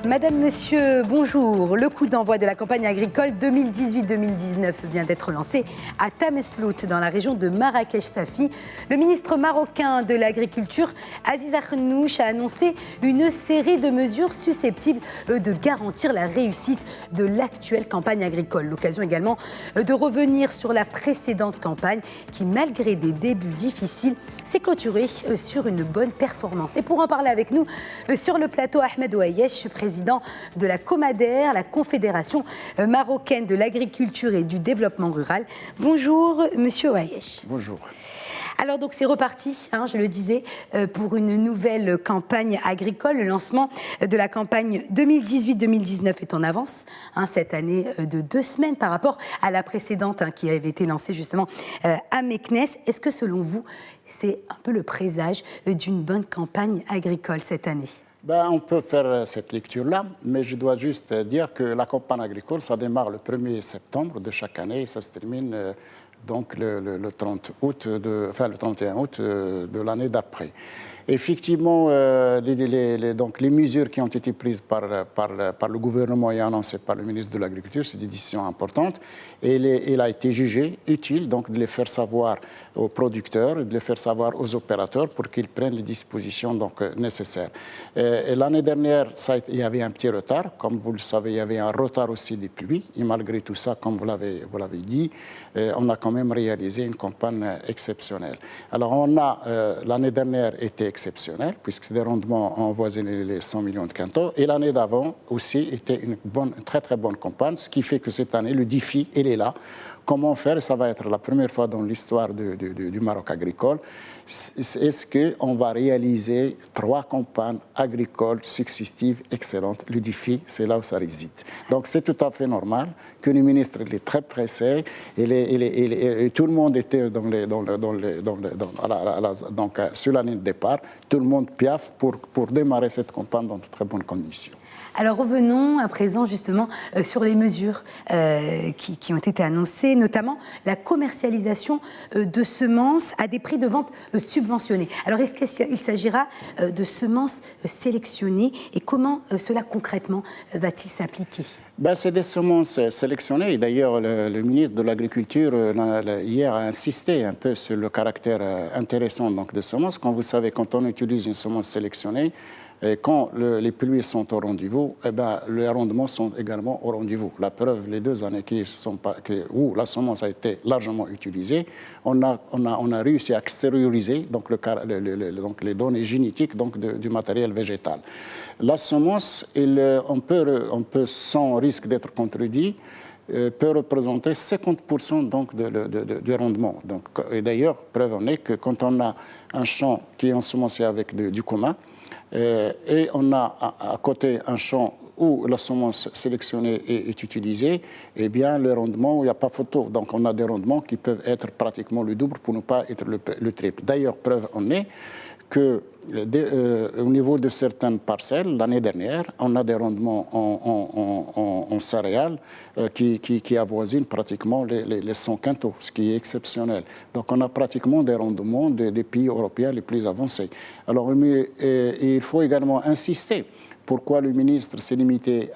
Madame, Monsieur, bonjour. Le coup d'envoi de la campagne agricole 2018-2019 vient d'être lancé à Tameslout, dans la région de Marrakech-Safi. Le ministre marocain de l'Agriculture, Aziz Akhannouch, a annoncé une série de mesures susceptibles de garantir la réussite de l'actuelle campagne agricole. L'occasion également de revenir sur la précédente campagne qui, malgré des débuts difficiles, s'est clôturée sur une bonne performance. Et pour en parler avec nous, sur le plateau, Ahmed Ouayesh, président de la Comader, la Confédération marocaine de l'agriculture et du développement rural. Bonjour, monsieur Ouayesh. Bonjour. Alors donc c'est reparti, je le disais, pour une nouvelle campagne agricole. Le lancement de la campagne 2018-2019 est en avance cette année de 2 semaines par rapport à la précédente qui avait été lancée justement à Meknès. Est-ce que selon vous, c'est un peu le présage d'une bonne campagne agricole cette année ? On peut faire cette lecture-là, mais je dois juste dire que la campagne agricole, ça démarre le 1er septembre de chaque année et ça se termine donc le 30 août le 31 août de l'année d'après. Effectivement, les mesures qui ont été prises par le gouvernement et annoncées par le ministre de l'Agriculture, c'est des décisions importantes. Et il a été jugé utile donc, de les faire savoir aux producteurs, de les faire savoir aux opérateurs pour qu'ils prennent les dispositions donc, nécessaires. Et l'année dernière, il y avait un petit retard. Comme vous le savez, il y avait un retard aussi des pluies. Et malgré tout ça, comme vous l'avez dit, on a quand même réalisé une campagne exceptionnelle. Alors, on a, l'année dernière, été exceptionnel, puisque des rendements ont avoisiné les 100 millions de quintaux. Et l'année d'avant aussi était une très très bonne campagne, ce qui fait que cette année, le défi, il est là. Comment faire? Et ça va être la première fois dans l'histoire du Maroc agricole. Est-ce qu'on va réaliser 3 campagnes agricoles successives excellentes? Le défi, c'est là où ça réside. Donc c'est tout à fait normal que le ministre est très pressé et tout le monde était sur la ligne de départ. Tout le monde piaffe pour démarrer cette campagne dans de très bonnes conditions. Alors revenons à présent justement sur les mesures qui ont été annoncées, notamment la commercialisation de semences à des prix de vente subventionnés. Alors est-ce qu'il s'agira de semences sélectionnées et comment cela concrètement va-t-il s'appliquer ? C'est des semences sélectionnées. D'ailleurs, le ministre de l'Agriculture, hier, a insisté un peu sur le caractère intéressant donc, des semences. Comme vous savez, quand on utilise une semence sélectionnée, et quand les pluies sont au rendez-vous, les rendements sont également au rendez-vous. La preuve, les 2 années où la semence a été largement utilisée, on a réussi à extérioriser donc, les données génétiques donc, du matériel végétal. La semence, on peut sans risque d'être contredit, peut représenter 50% donc du rendement. Donc, et d'ailleurs, preuve en est que quand on a un champ qui est ensemencé avec du commun, et on a à côté un champ où la semence sélectionnée est utilisée, eh bien, le rendement, il n'y a pas photo. Donc, on a des rendements qui peuvent être pratiquement le double pour ne pas être le triple. D'ailleurs, preuve en est que au niveau de certaines parcelles, l'année dernière, on a des rendements en céréales qui avoisinent pratiquement les 100 quintaux, ce qui est exceptionnel. Donc on a pratiquement des rendements des pays européens les plus avancés. Alors il faut également insister. Pourquoi le ministre s'est limité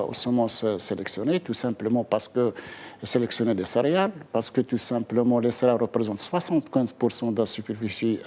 aux semences sélectionnées? Tout simplement parce que sélectionner des céréales, parce que tout simplement les céréales représentent 75% de la superficie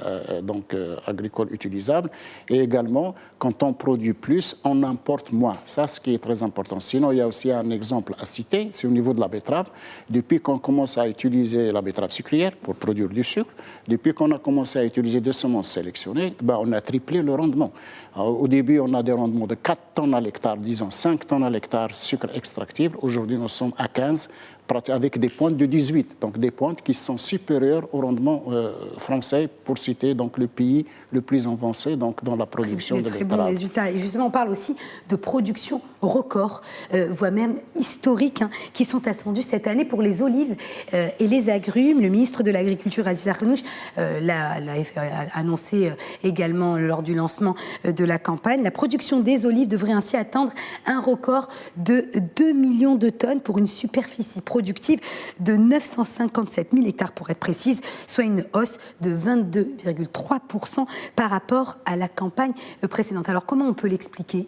agricole utilisable. Et également, quand on produit plus, on importe moins. Ça, ce qui est très important. Sinon, il y a aussi un exemple à citer, c'est au niveau de la betterave. Depuis qu'on commence à utiliser la betterave sucrière pour produire du sucre, depuis qu'on a commencé à utiliser des semences sélectionnées, on a triplé le rendement. Alors, au début, on a des rendements de 4 tonnes à l'hectare, disons 5 tonnes à l'hectare sucre extractible. Aujourd'hui, nous sommes à 15, avec des pointes de 18, donc des pointes qui sont supérieures au rendement français, pour citer donc le pays le plus avancé donc dans la production de betterave. Très bons résultats. Et justement, on parle aussi de production record, voire même historique, qui sont attendues cette année pour les olives et les agrumes. Le ministre de l'Agriculture, Aziz Akhannouch, l'a annoncé également lors du lancement de la campagne. La production des olives devrait ainsi atteindre un record de 2 millions de tonnes pour une superficie productive de 957 000 hectares pour être précise, soit une hausse de 22,3% par rapport à la campagne précédente. Alors comment on peut l'expliquer ?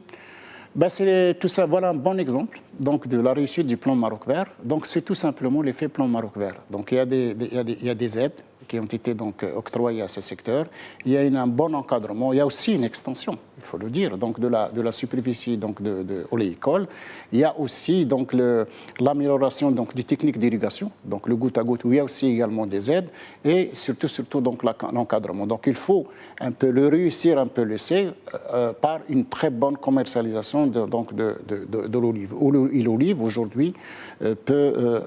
Ben, c'est tout ça, voilà un bon exemple donc, de la réussite du plan Maroc Vert. Donc, c'est tout simplement l'effet plan Maroc Vert. Donc, il y a des aides qui ont été donc octroyées à ce secteur. Il y a un bon encadrement. Il y a aussi une extension, il faut le dire, donc de la superficie donc de oléicole. Il y a aussi donc l'amélioration donc des techniques d'irrigation, donc le goutte à goutte, où il y a aussi également des aides et surtout donc l'encadrement. Donc, il faut un peu le réussir, un peu laisser par une très bonne commercialisation de l'olive. L'olive aujourd'hui peut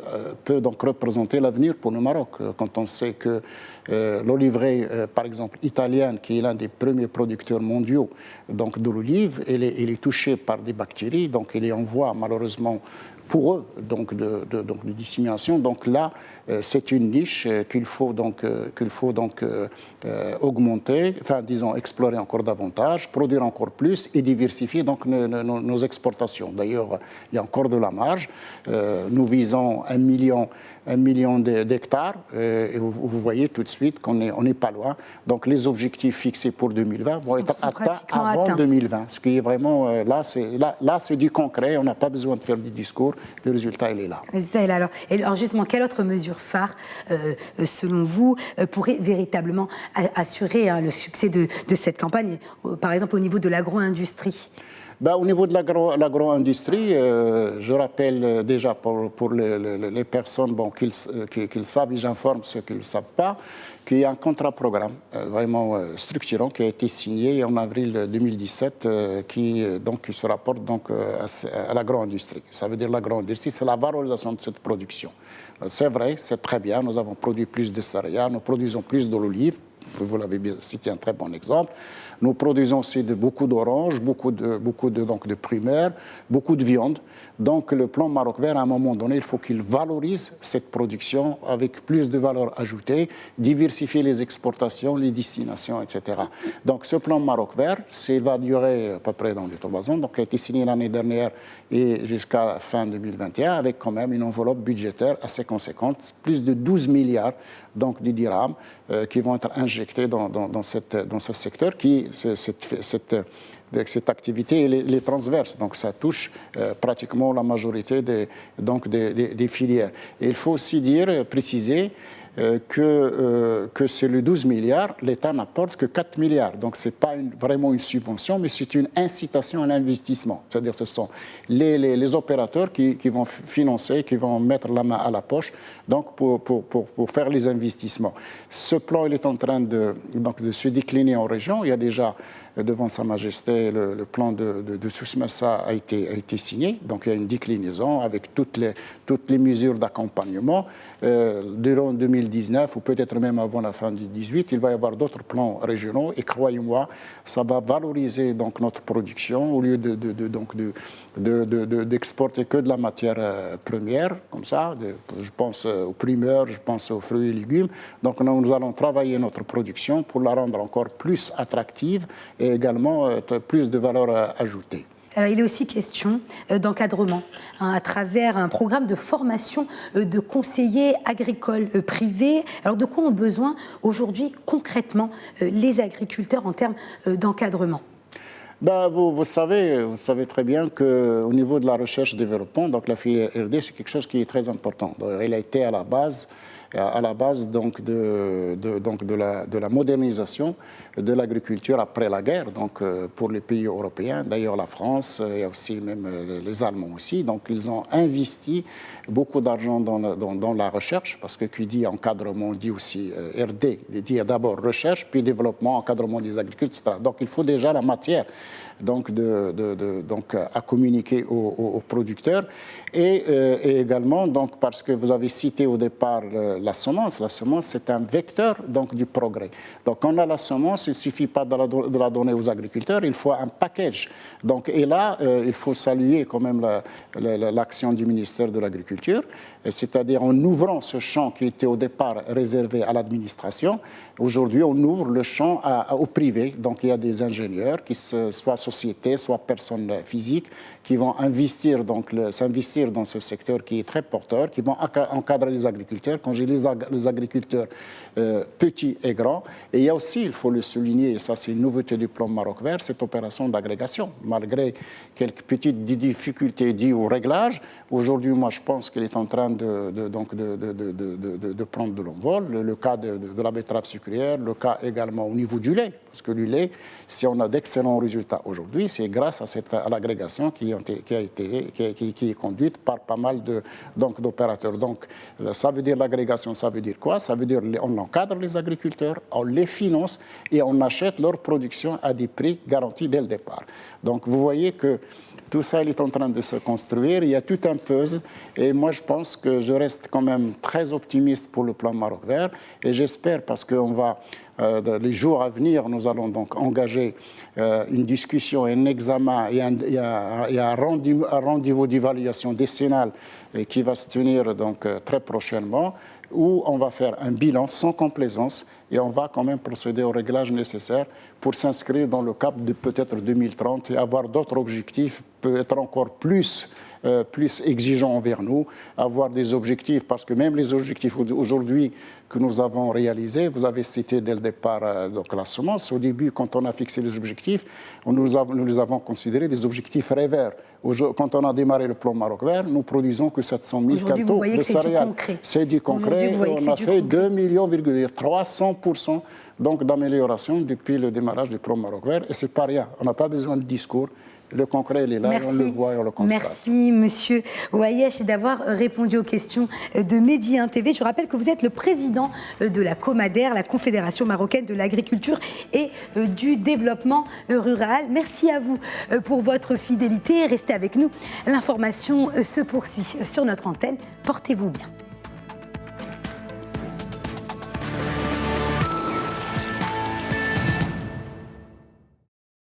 donc représenter l'avenir pour le Maroc. Quand on sait que l'oliveraie, par exemple, italienne, qui est l'un des premiers producteurs mondiaux donc, de l'olive, elle est touchée par des bactéries, donc elle est en voie malheureusement pour eux donc de dissémination. Donc là, c'est une niche qu'il faut donc augmenter, enfin disons explorer encore davantage, produire encore plus et diversifier donc nos exportations. D'ailleurs, il y a encore de la marge. Nous visons 1 million d'hectares et vous voyez tout de suite qu'on n'est pas loin. Donc les objectifs fixés pour 2020 vont être atteints avant 2020. Ce qui est vraiment là, c'est du concret. On n'a pas besoin de faire du discours. Le résultat, il est là. Le résultat est là. Alors justement, quelle autre mesure phare, selon vous, pourrait véritablement assurer le succès de cette campagne, par exemple au niveau de l'agro-industrie? Ben, au niveau de l'agro-industrie, je rappelle déjà pour les personnes qu'ils savent, et j'informe ceux qui ne le savent pas, qu'il y a un contrat-programme vraiment structurant qui a été signé en avril 2017 qui se rapporte donc, à l'agro-industrie. Ça veut dire l'agro-industrie, c'est la valorisation de cette production. C'est vrai, c'est très bien, nous avons produit plus de céréales, nous produisons plus de l'olive. Vous l'avez bien cité, un très bon exemple. Nous produisons aussi beaucoup d'oranges, beaucoup de primaires, beaucoup de viande. Donc le plan Maroc Vert, à un moment donné, il faut qu'il valorise cette production avec plus de valeur ajoutée, diversifier les exportations, les destinations, etc. Donc ce plan Maroc Vert, il va durer à peu près dans les 3 ans. Donc il a été signé l'année dernière et jusqu'à fin 2021 avec quand même une enveloppe budgétaire assez conséquente, plus de 12 milliards donc, de dirhams qui vont être injectés dans ce secteur cette activité elle est transverse, donc ça touche pratiquement la majorité des filières. Et il faut aussi préciser que sur les 12 milliards, l'État n'apporte que 4 milliards. Donc ce n'est pas vraiment une subvention, mais c'est une incitation à l'investissement. C'est-à-dire que ce sont les opérateurs qui vont financer, qui vont mettre la main à la poche donc pour faire les investissements. Ce plan il est en train de se décliner en région. Il y a déjà devant Sa Majesté, le plan de Souss-Massa a été signé. Donc il y a une déclinaison avec toutes les mesures d'accompagnement. Durant 2019 ou peut-être même avant la fin du 2018, il va y avoir d'autres plans régionaux et croyez-moi, ça va valoriser donc notre production au lieu d'exporter que de la matière première, comme ça. Je pense aux primeurs, je pense aux fruits et légumes. Donc nous allons travailler notre production pour la rendre encore plus attractive et également plus de valeur ajoutée. Alors, il est aussi question d'encadrement à travers un programme de formation de conseillers agricoles privés. Alors, de quoi ont besoin aujourd'hui concrètement les agriculteurs en termes d'encadrement? Ben, vous savez très bien qu'au niveau de la recherche et développement, donc la filière R&D, c'est quelque chose qui est très important. Donc, elle a été à la base donc de la modernisation de l'agriculture après la guerre, donc pour les pays européens, d'ailleurs la France et aussi même les Allemands aussi. Donc ils ont investi beaucoup d'argent dans la recherche, parce que qui dit encadrement dit aussi R&D, dit d'abord recherche, puis développement, encadrement des agriculteurs, etc. Donc il faut déjà la matière donc à communiquer aux producteurs et également donc parce que vous avez cité au départ la semence. La semence, c'est un vecteur donc du progrès. Donc quand on a la semence, il ne suffit pas de la donner aux agriculteurs, il faut un package. Donc, et là, il faut saluer quand même l'action du ministère de l'Agriculture, c'est-à-dire en ouvrant ce champ qui était au départ réservé à l'administration. Aujourd'hui, on ouvre le champ au privé. Donc il y a des ingénieurs, soit sociétés, soit personnes physiques, qui vont s'investir dans ce secteur qui est très porteur, qui vont encadrer les agriculteurs. Quand j'ai protéger les agriculteurs petits et grands. Et il y a aussi, il faut le souligner, et ça c'est une nouveauté du plan Maroc Vert, cette opération d'agrégation. Malgré quelques petites difficultés liées au réglage, aujourd'hui, moi je pense qu'il est en train de prendre de l'envol. Le cas de la betterave sucrière, le cas également au niveau du lait, parce que le lait, si on a d'excellents résultats aujourd'hui, c'est grâce à l'agrégation qui est conduite par pas mal d'opérateurs. Donc, ça veut dire l'agrégation, ça veut dire quoi? Ça veut dire on encadre les agriculteurs, on les finance et on achète leur production à des prix garantis dès le départ. Donc, vous voyez que tout ça, il est en train de se construire. Il y a tout un puzzle. Et moi, je pense que je reste quand même très optimiste pour le plan Maroc Vert. Et j'espère, parce qu'on va, les jours à venir, nous allons donc engager une discussion, un examen et un rendez-vous d'évaluation décennale qui va se tenir donc très prochainement, où on va faire un bilan sans complaisance et on va quand même procéder au réglage nécessaire pour s'inscrire dans le cap de peut-être 2030 et avoir d'autres objectifs, peut-être encore plus exigeants envers nous, avoir des objectifs, parce que même les objectifs aujourd'hui que nous avons réalisés, vous avez cité dès le départ donc la semence, au début quand on a fixé les objectifs, nous les avons considérés des objectifs rêveurs. Quand on a démarré le plan Maroc Vert, nous produisons que 700 000 quintaux de céréales. C'est du concret. On a fait 2,3 millions, 300% donc d'amélioration depuis le démarrage du plan Maroc Vert. Et ce n'est pas rien. On n'a pas besoin de discours. Le concret, il est là, on le voit et on le constate. Merci, monsieur Ouayesh, d'avoir répondu aux questions de Medi 1 TV. Je rappelle que vous êtes le président de la COMADER, la Confédération marocaine de l'agriculture et du développement rural. Merci à vous pour votre fidélité. Restez avec nous. L'information se poursuit sur notre antenne. Portez-vous bien.